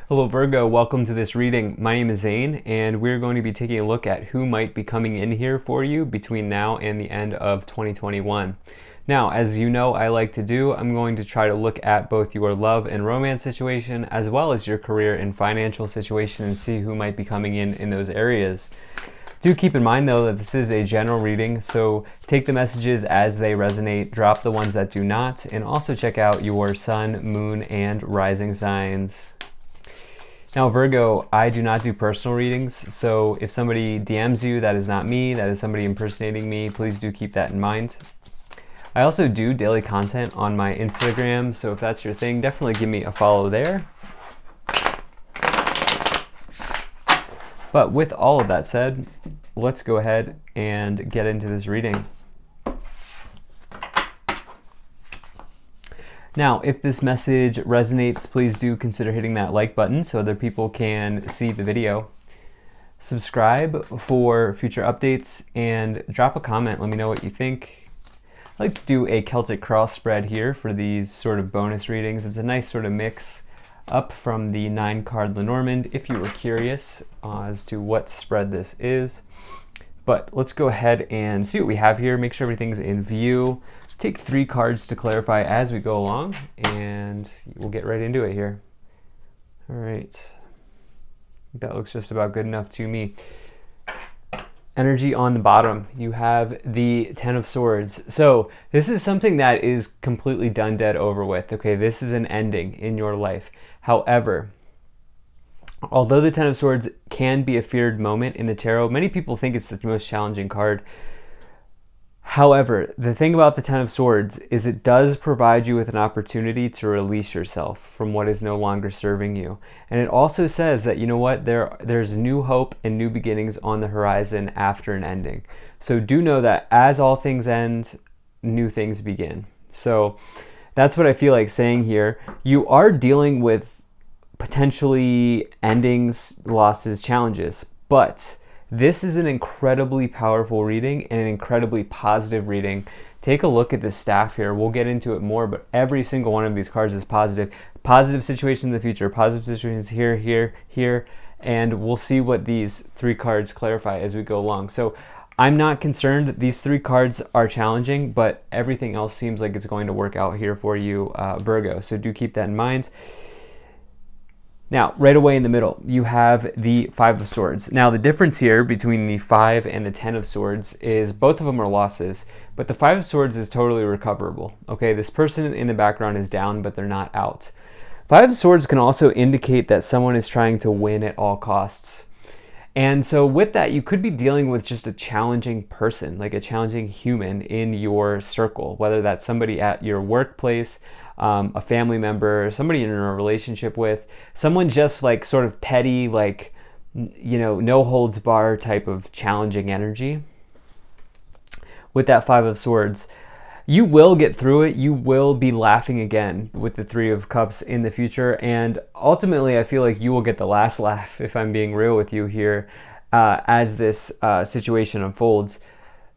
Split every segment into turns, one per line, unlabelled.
Hello Virgo, welcome to this reading. My name is Zane and we're going to be taking a look at who might be coming in here for you between now and the end of 2021. Now, as you know I like to do, I'm going to try to look at both your love and romance situation as well as your career and financial situation and see who might be coming in those areas. Do keep in mind though that this is a general reading, so take the messages as they resonate, drop the ones that do not, and also check out your sun, moon, and rising signs. Now Virgo, I do not do personal readings, so if somebody DMs you, that is not me, that is somebody impersonating me, please do keep that in mind. I also do daily content on my Instagram, so if that's your thing, definitely give me a follow there. But with all of that said, let's go ahead and get into this reading. Now, if this message resonates, please do consider hitting that like button so other people can see the video. Subscribe for future updates and drop a comment. Let me know what you think. I like to do a Celtic cross spread here for these sort of bonus readings. It's a nice sort of mix up from the 9-card Lenormand if you were curious as to what spread this is. But let's go ahead and see what we have here. Make sure everything's in view. Take 3 cards to clarify as we go along, and we'll get right into it here. All right. That looks just about good enough to me. Energy on the bottom, you have the 10 of Swords. So this is something that is completely done, dead, over with. Okay, this is an ending in your life. However, although the 10 of Swords can be a feared moment in the tarot, many people think it's the most challenging card. However, the thing about the 10 of Swords is it does provide you with an opportunity to release yourself from what is no longer serving you. And it also says that, you know what, there's new hope and new beginnings on the horizon after an ending. So do know that as all things end, new things begin. So that's what I feel like saying here. You are dealing with potentially endings, losses, challenges, but this is an incredibly powerful reading and an incredibly positive reading. Take a look at the staff here. We'll get into it more, but every single one of these cards is positive. Positive situation in the future, positive situations here, here, here, and we'll see what these 3 cards clarify as we go along. So I'm not concerned. These 3 cards are challenging, but everything else seems like it's going to work out here for you, Virgo. So do keep that in mind. Now, right away in the middle, you have the 5 of Swords. Now, the difference here between the 5 and the 10 of Swords is both of them are losses, but the 5 of Swords is totally recoverable. Okay, this person in the background is down, but they're not out. 5 of Swords can also indicate that someone is trying to win at all costs. And so with that, you could be dealing with just a challenging person, like a challenging human in your circle, whether that's somebody at your workplace, a family member, somebody you're in a relationship with, someone just like sort of petty, like, you know, no holds bar type of challenging energy. With that 5 of Swords, you will get through it. You will be laughing again with the 3 of Cups in the future. And ultimately, I feel like you will get the last laugh, if I'm being real with you here, as this situation unfolds.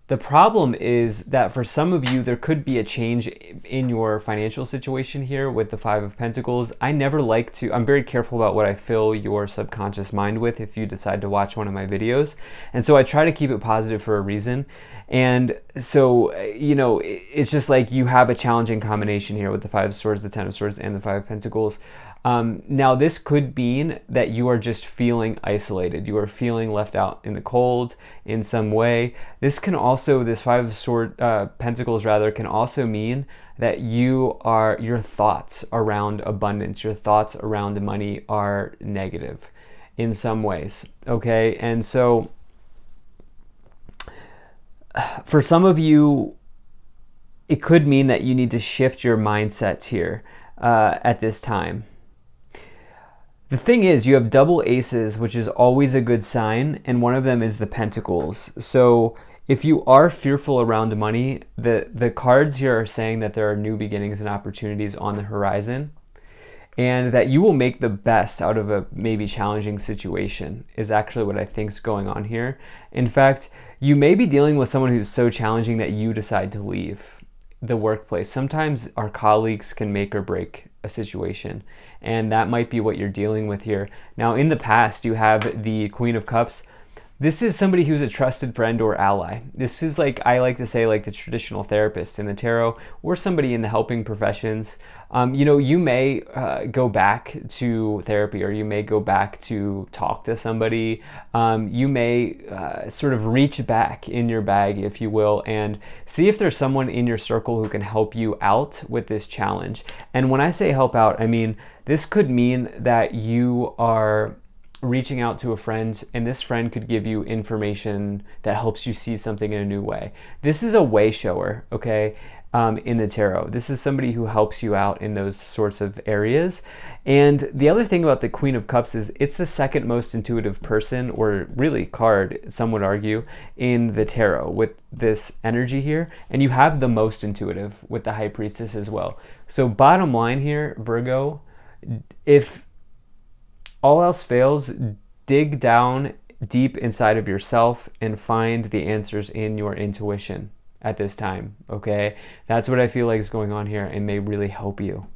The problem is that for some of you, there could be a change in your financial situation here with the 5 of Pentacles. I'm very careful about what I fill your subconscious mind with if you decide to watch one of my videos. And so I try to keep it positive for a reason. And so, you know, it's just like you have a challenging combination here with the 5 of Swords, the 10 of Swords, and the 5 of Pentacles. Now, this could mean that you are just feeling isolated. You are feeling left out in the cold in some way. This 5 of Pentacles rather, can also mean that your thoughts around abundance, your thoughts around money are negative in some ways. Okay, and so for some of you, it could mean that you need to shift your mindset here at this time. The thing is, you have double aces, which is always a good sign, and one of them is the Pentacles. So if you are fearful around money, the cards here are saying that there are new beginnings and opportunities on the horizon, and that you will make the best out of a maybe challenging situation is actually what I think is going on here. In fact, you may be dealing with someone who's so challenging that you decide to leave the workplace. Sometimes our colleagues can make or break a situation. And that might be what you're dealing with here. Now, in the past, you have the Queen of Cups. This is somebody who's a trusted friend or ally. This is like, I like to say, like the traditional therapist in the tarot, or somebody in the helping professions. You may go back to therapy, or you may go back to talk to somebody. You may sort of reach back in your bag, if you will, and see if there's someone in your circle who can help you out with this challenge. And when I say help out, I mean, this could mean that you are reaching out to a friend, and this friend could give you information that helps you see something in a new way. This is a way shower, okay, in the tarot. This is somebody who helps you out in those sorts of areas. And the other thing about the Queen of Cups is it's the second most intuitive person, or really card, some would argue, in the tarot with this energy here. And you have the most intuitive with the High Priestess as well. So bottom line here, Virgo, if all else fails, dig down deep inside of yourself and find the answers in your intuition at this time, okay? That's what I feel like is going on here and may really help you.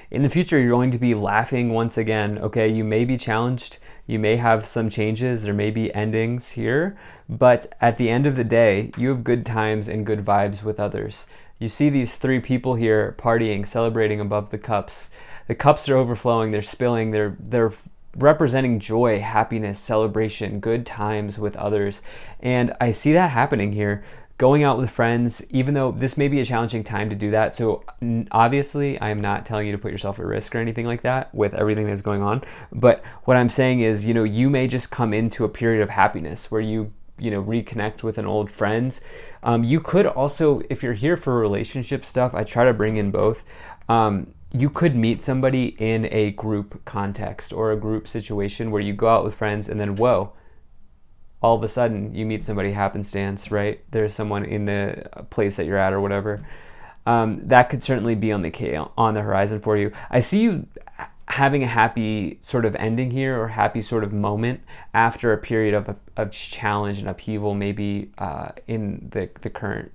In the future, you're going to be laughing once again, okay? You may be challenged, you may have some changes, there may be endings here, but at the end of the day, you have good times and good vibes with others. You see these three people here partying, celebrating above the cups. The cups are overflowing, they're spilling, they're representing joy, happiness, celebration, good times with others. And I see that happening here. Going out with friends, even though this may be a challenging time to do that. So obviously, I am not telling you to put yourself at risk or anything like that with everything that's going on. But what I'm saying is, you may just come into a period of happiness where you reconnect with an old friend. You could also, if you're here for relationship stuff, I try to bring in both. You could meet somebody in a group context or a group situation where you go out with friends and then, whoa, all of a sudden you meet somebody happenstance, right? There's someone in the place that you're at or whatever. That could certainly be on the horizon for you. I see you having a happy sort of ending here, or happy sort of moment after a period of challenge and upheaval, maybe in the current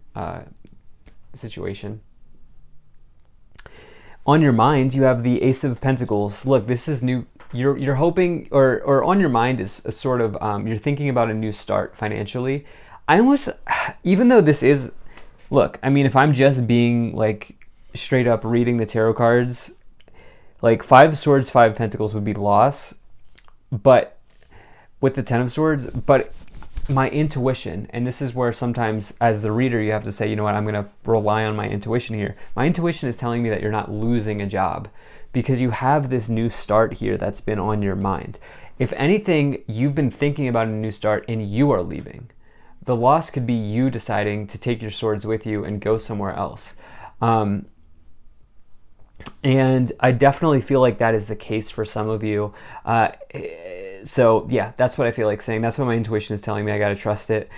situation. On your mind, you have the Ace of Pentacles. Look, this is new. You're hoping, or on your mind is a sort of, you're thinking about a new start financially. I almost, even though this is, look, I mean, if I'm just being like straight up reading the tarot cards, like 5 swords, 5 pentacles would be loss, but with the 10 of swords, but my intuition, and this is where sometimes as the reader you have to say, you know what, I'm going to rely on my intuition here. My intuition is telling me that you're not losing a job because you have this new start here that's been on your mind. If anything, you've been thinking about a new start and you are leaving. The loss could be you deciding to take your swords with you and go somewhere else. And I definitely feel like that is the case for some of you. So yeah, that's what I feel like saying. That's what my intuition is telling me. I got to trust it.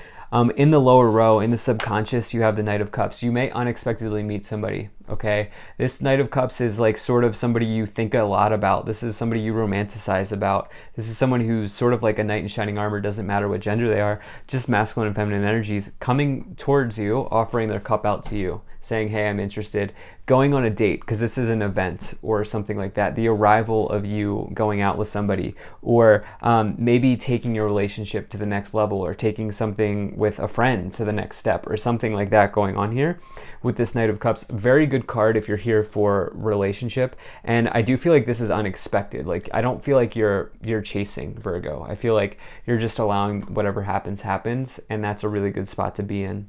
In the lower row, in the subconscious, you have the Knight of Cups. You may unexpectedly meet somebody, okay? This Knight of Cups is like sort of somebody you think a lot about. This is somebody you romanticize about. This is someone who's sort of like a knight in shining armor, doesn't matter what gender they are, just masculine and feminine energies coming towards you, offering their cup out to you, saying, hey, I'm interested, going on a date, because this is an event or something like that, the arrival of you going out with somebody, or maybe taking your relationship to the next level, or taking something with a friend to the next step, or something like that going on here with this Knight of Cups. Very good card if you're here for relationship, and I do feel like this is unexpected. Like, I don't feel like you're chasing, Virgo. I feel like you're just allowing whatever happens, and that's a really good spot to be in.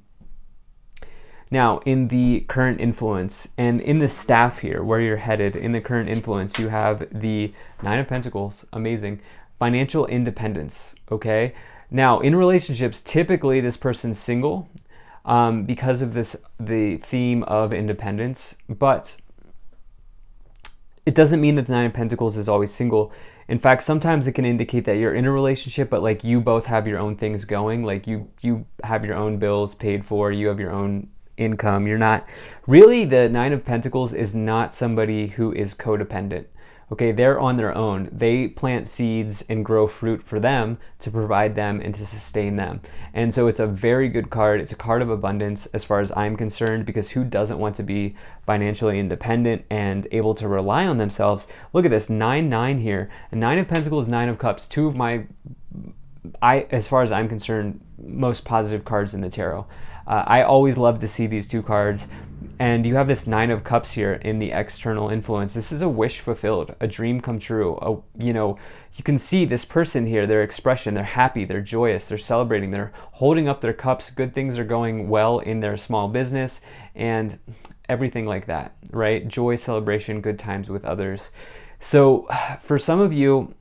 Now, in the current influence, and in the staff here, where you're headed, in the current influence, you have the Nine of Pentacles, amazing. Financial independence, okay? Now, in relationships, typically this person's single because of the theme of independence, but it doesn't mean that the Nine of Pentacles is always single. In fact, sometimes it can indicate that you're in a relationship, but like you both have your own things going, like you have your own bills paid for, you have your own income. You're not really, the Nine of Pentacles is not somebody who is codependent, Okay, they're on their own. They plant seeds and grow fruit for them to provide them and to sustain them. And so it's a very good card. It's a card of abundance as far as I'm concerned, because who doesn't want to be financially independent and able to rely on themselves? Look at this 9-9 here. A 9 of Pentacles, 9 of Cups, two of my, as far as I'm concerned, most positive cards in the tarot. I always love to see these two cards. And you have this 9 of Cups here in the external influence. This is a wish fulfilled, a dream come true. You can see this person here, their expression, they're happy, they're joyous, they're celebrating, they're holding up their cups. Good things are going well in their small business and everything like that, right? Joy, celebration, good times with others. So for some of you,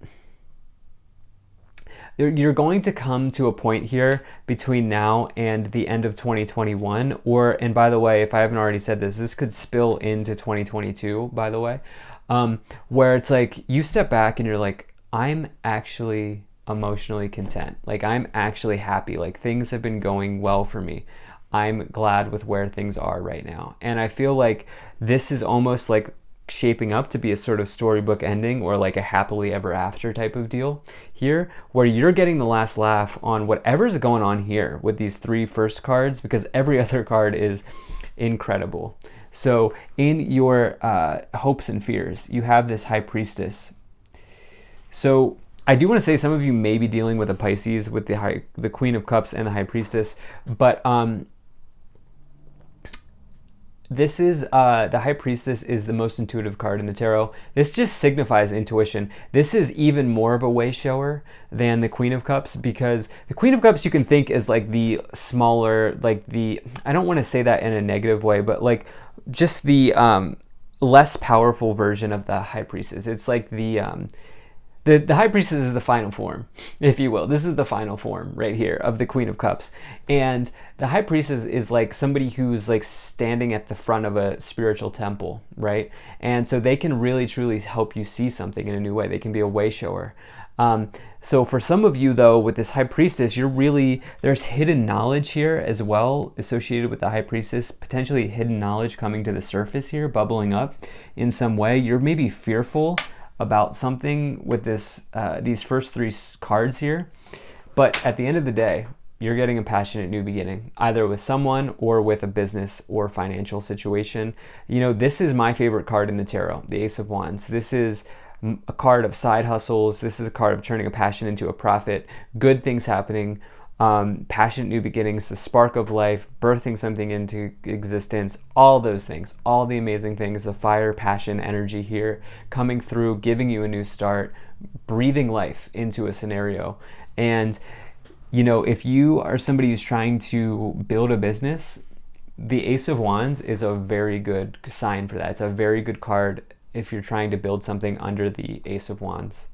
you're going to come to a point here between now and the end of 2021, and by the way, if I haven't already said this could spill into 2022, by the way, where it's like you step back and you're like, I'm actually emotionally content. Like, I'm actually happy. Like, things have been going well for me. I'm glad with where things are right now. And I feel like this is almost like shaping up to be a sort of storybook ending, or like a happily ever after type of deal here, where you're getting the last laugh on whatever's going on here with these three first cards, because every other card is incredible. So in your hopes and fears, you have this High Priestess. So I do want to say some of you may be dealing with a Pisces with the Queen of Cups and the High Priestess, but this is the High Priestess is the most intuitive card in the tarot. This just signifies intuition. This is even more of a way shower than the Queen of Cups, because the Queen of Cups you can think is like the smaller, like I don't want to say that in a negative way, but like just the less powerful version of the High Priestess. It's like the High Priestess is the final form, if you will. This is the final form right here of the Queen of Cups. And the High Priestess is like somebody who's like standing at the front of a spiritual temple, right? And so they can really, truly help you see something in a new way. They can be a way shower. So for some of you, though, with this High Priestess, there's hidden knowledge here as well associated with the High Priestess, potentially hidden knowledge coming to the surface here, bubbling up in some way. You're maybe fearful about something with these first three cards here, but at the end of the day, you're getting a passionate new beginning, either with someone or with a business or financial situation. This is my favorite card in the tarot, the Ace of Wands. This is a card of side hustles. This is a card of turning a passion into a profit, good things happening, passionate new beginnings, the spark of life, birthing something into existence, all those things, all the amazing things, the fire, passion, energy here coming through, giving you a new start, breathing life into a scenario. And if you are somebody who's trying to build a business, the Ace of Wands is a very good sign for that. It's a very good card if you're trying to build something under the Ace of Wands.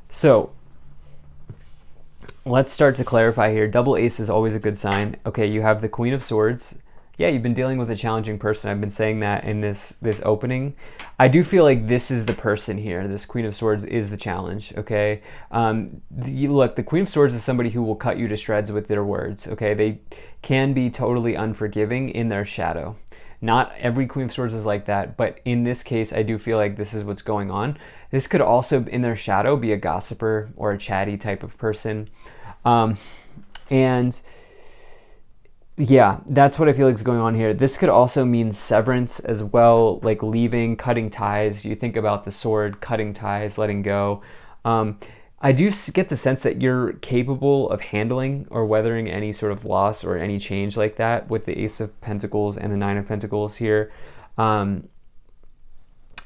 So let's start to clarify here. Double ace is always a good sign. Okay, you have the Queen of Swords. Yeah, you've been dealing with a challenging person. I've been saying that in this opening. I do feel like this is the person here. This Queen of Swords is the challenge, okay? Look, the Queen of Swords is somebody who will cut you to shreds with their words, okay? They can be totally unforgiving in their shadow. Not every Queen of Swords is like that, but in this case, I do feel like this is what's going on. This could also, in their shadow, be a gossiper or a chatty type of person. And yeah, that's what I feel like is going on here. This could also mean severance as well, like leaving, cutting ties. You think about the sword, cutting ties, letting go. I do get the sense that you're capable of handling or weathering any sort of loss or any change like that with the Ace of Pentacles and the Nine of Pentacles here. And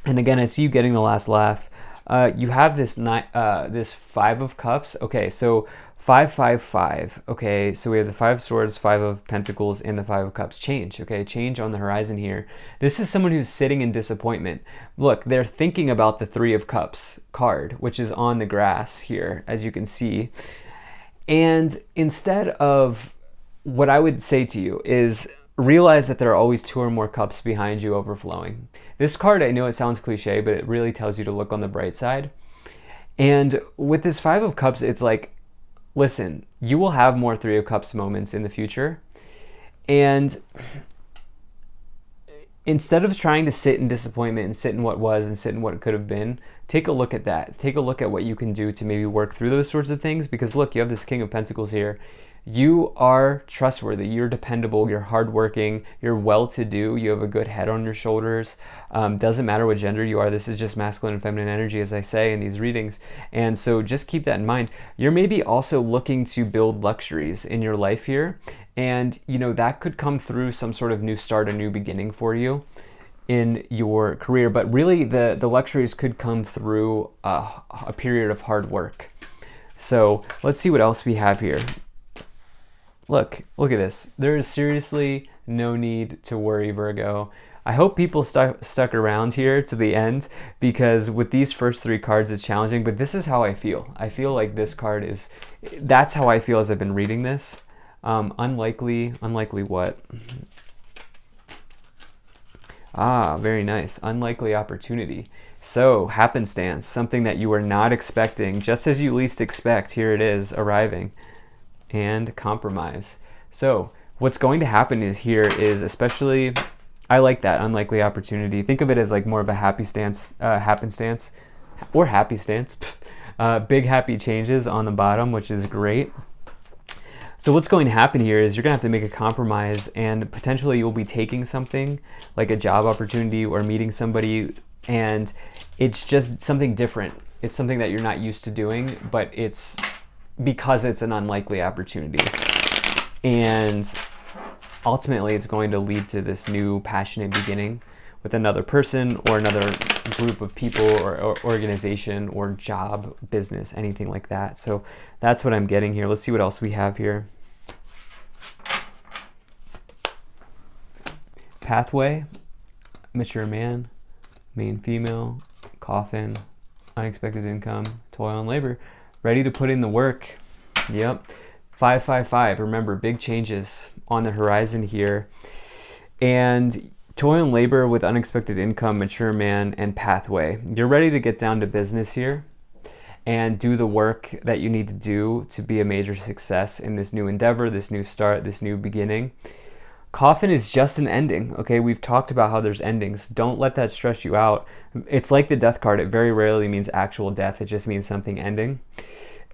again, I see you getting the last laugh. You have this this Five of Cups. Okay, so 555. Okay, so we have the Five of Swords, Five of Pentacles, and the Five of Cups. Change, okay, change on the horizon here. This is someone who's sitting in disappointment. Look, they're thinking about the Three of Cups card, which is on the grass here, as you can see. And instead of, what I would say to you is, realize that there are always two or more cups behind you overflowing. This card, I know it sounds cliche, but it really tells you to look on the bright side. And with this Five of Cups, it's like, listen, you will have more Three of Cups moments in the future. And instead of trying to sit in disappointment and sit in what was and sit in what could have been, take a look at that. Take a look at what you can do to maybe work through those sorts of things, because look, you have this King of Pentacles here. You are trustworthy, you're dependable, you're hardworking, you're well-to-do, you have a good head on your shoulders. Doesn't matter what gender you are, this is just masculine and feminine energy, as I say in these readings. And so just keep that in mind. You're maybe also looking to build luxuries in your life here. And, you know, that could come through some sort of new start, a new beginning for you in your career. But really, the luxuries could come through a period of hard work. So let's see what else we have here. Look at this. There is seriously no need to worry, Virgo. I hope people stuck around here to the end, because with these first three cards it's challenging, but this is how I feel. I feel like this card is, that's how I feel as I've been reading this. Unlikely what? Ah, very nice. Unlikely opportunity. So, happenstance, something that you were not expecting, just as you least expect, here it is arriving. And compromise. So what's going to happen is here is, especially, I like that unlikely opportunity. Think of it as like more of a happenstance, or happy stance. Big happy changes on the bottom, which is great. So what's going to happen here is you're going to have to make a compromise, and potentially you'll be taking something like a job opportunity or meeting somebody, and it's just something different. It's something that you're not used to doing, but it's because it's an unlikely opportunity. And ultimately it's going to lead to this new passionate beginning with another person or another group of people or organization or job, business, anything like that. So that's what I'm getting here. Let's see what else we have here. Pathway, mature man, main female, coffin, unexpected income, toil and labor. Ready to put in the work. Yep. 555. Remember, big changes on the horizon here. And toil and labor with unexpected income, mature man, and pathway. You're ready to get down to business here and do the work that you need to do to be a major success in this new endeavor, this new start, this new beginning. Coffin is just an ending, okay? We've talked about how there's endings. Don't let that stress you out. It's like the death card. It very rarely means actual death. It just means something ending.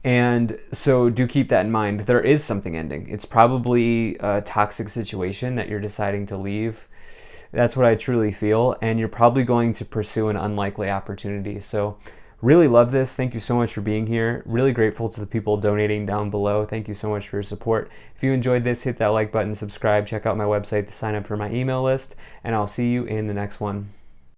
And so do keep that in mind. There is something ending. It's probably a toxic situation that you're deciding to leave. That's what I truly feel. And you're probably going to pursue an unlikely opportunity. So really love this. Thank you so much for being here. Really grateful to the people donating down below. Thank you so much for your support. If you enjoyed this, hit that like button, subscribe, check out my website to sign up for my email list, and I'll see you in the next one.